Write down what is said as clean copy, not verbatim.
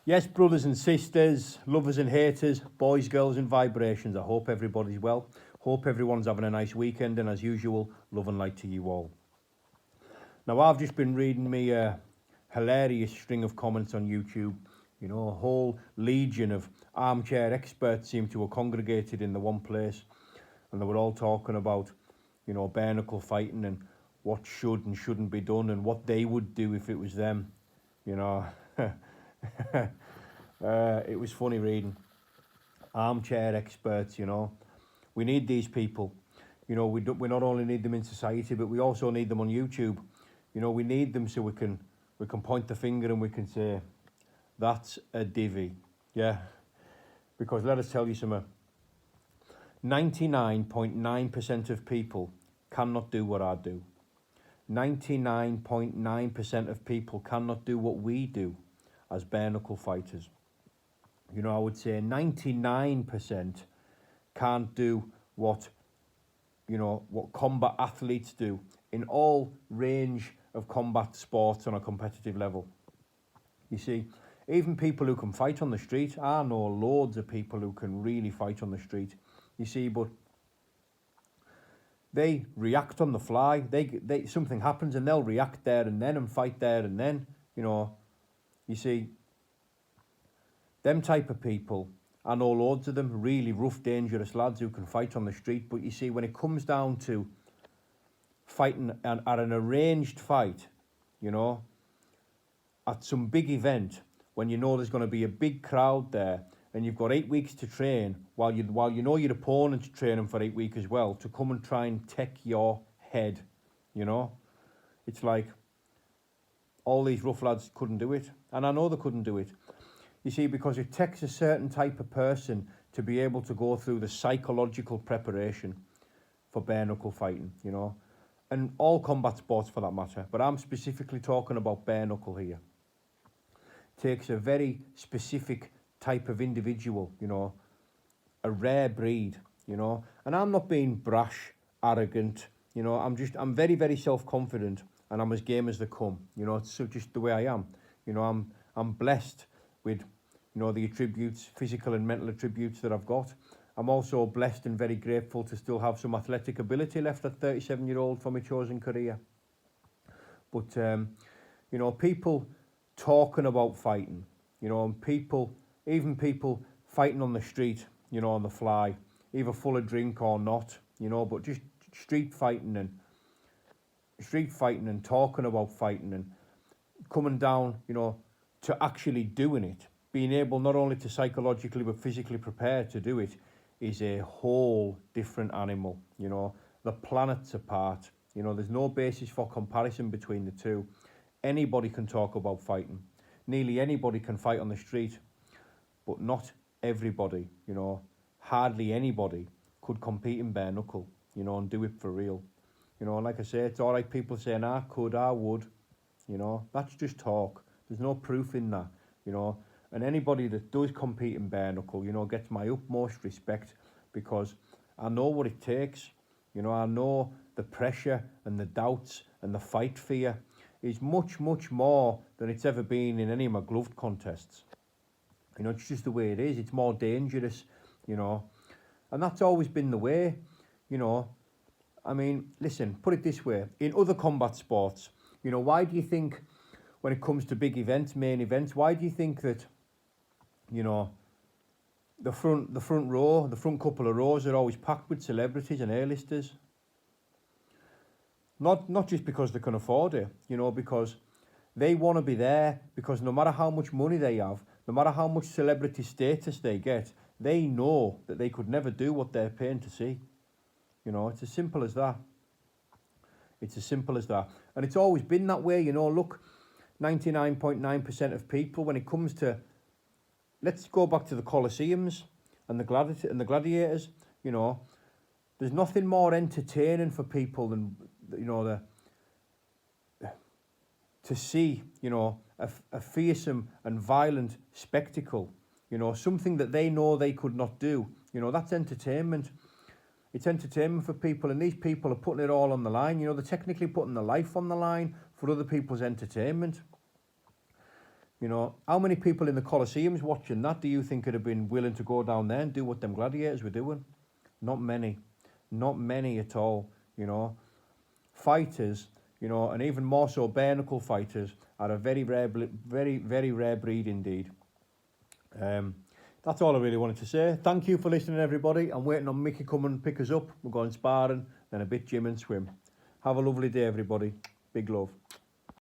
Yes, brothers and sisters, lovers and haters, boys, girls and vibrations. I hope everybody's well. Hope everyone's having a nice weekend, and as usual, love and light to you all. Now, I've just been reading me a hilarious string of comments on YouTube. You know, a whole legion of armchair experts seem to have congregated in the one place, and they were all talking about, you know, bare knuckle fighting and what should and shouldn't be done and what they would do if it was them, you know. It was funny reading. Armchair experts, you know. We need these people. You know, we not only need them in society, but we also need them on YouTube. You know, we need them so we can point the finger and we can say, that's a divvy. Yeah. Because let us tell you something. 99.9% of people cannot do what I do. 99.9% of people cannot do what we do as bare knuckle fighters. You know, I would say 99% can't do what, you know, what combat athletes do in all range of combat sports on a competitive level. You see, even people who can fight on the street, I know loads of people who can really fight on the street. You see, but they react on the fly. They something happens and they'll react there and then and fight there and then. You know, you see, them type of people, I know loads of them, really rough, dangerous lads who can fight on the street. But you see, when it comes down to fighting at an arranged fight, you know, at some big event, when you know there's going to be a big crowd there and you've got 8 weeks to train, while you know your opponent's training for 8 weeks as well, to come and try and take your head, you know. It's like all these rough lads couldn't do it. And I know they couldn't do it. You see, because it takes a certain type of person to be able to go through the psychological preparation for bare knuckle fighting, you know, and all combat sports for that matter. But I'm specifically talking about bare knuckle here. It takes a very specific type of individual, you know, a rare breed, you know. And I'm not being brash, arrogant, you know. I'm very, very self-confident, and I'm as game as they come, you know. It's just the way I am, you know. I'm blessed with, you know, the attributes, physical and mental attributes that I've got. I'm also blessed and very grateful to still have some athletic ability left at 37-year-old for my chosen career. But, you know, people talking about fighting, you know, and even people fighting on the street, you know, on the fly, either full of drink or not, you know, but just street fighting and talking about fighting and coming down, you know, to actually doing it, being able not only to psychologically but physically prepare to do it, is a whole different animal, you know. The planets apart, you know, there's no basis for comparison between the two. Anybody can talk about fighting. Nearly anybody can fight on the street, but not everybody, you know. Hardly anybody could compete in bare knuckle, you know, and do it for real. You know, like I say, it's all right people saying, I could, I would, you know, that's just talk. There's no proof in that, you know. And anybody that does compete in bare knuckle, you know, gets my utmost respect, because I know what it takes. You know, I know the pressure and the doubts and the fight fear is much, much more than it's ever been in any of my gloved contests. You know, it's just the way it is. It's more dangerous, you know. And that's always been the way, you know. I mean, listen, put it this way. In other combat sports, you know, why do you think, when it comes to big events, main events, why do you think that, you know, the front couple of rows are always packed with celebrities and A-listers? Not just because they can afford it, you know, because they want to be there, because no matter how much money they have, no matter how much celebrity status they get, they know that they could never do what they're paying to see. You know, it's as simple as that. It's as simple as that. And it's always been that way, you know. Look, 99.9% of people, when it comes to, let's go back to the Colosseums and the gladiators, you know, there's nothing more entertaining for people than, you know, to see, you know, a fearsome and violent spectacle, you know, something that they know they could not do. You know, that's entertainment. It's entertainment for people, and these people are putting it all on the line. You know, they're technically putting their life on the line for other people's entertainment. You know, how many people in the Colosseums watching that do you think would have been willing to go down there and do what them gladiators were doing? Not many. Not many at all, you know. Fighters, you know, and even more so bare-knuckle fighters, are a very rare breed indeed. That's all I really wanted to say. Thank you for listening, everybody. I'm waiting on Mickey come and pick us up. We're going sparring, then a bit gym and swim. Have a lovely day, everybody. Big love.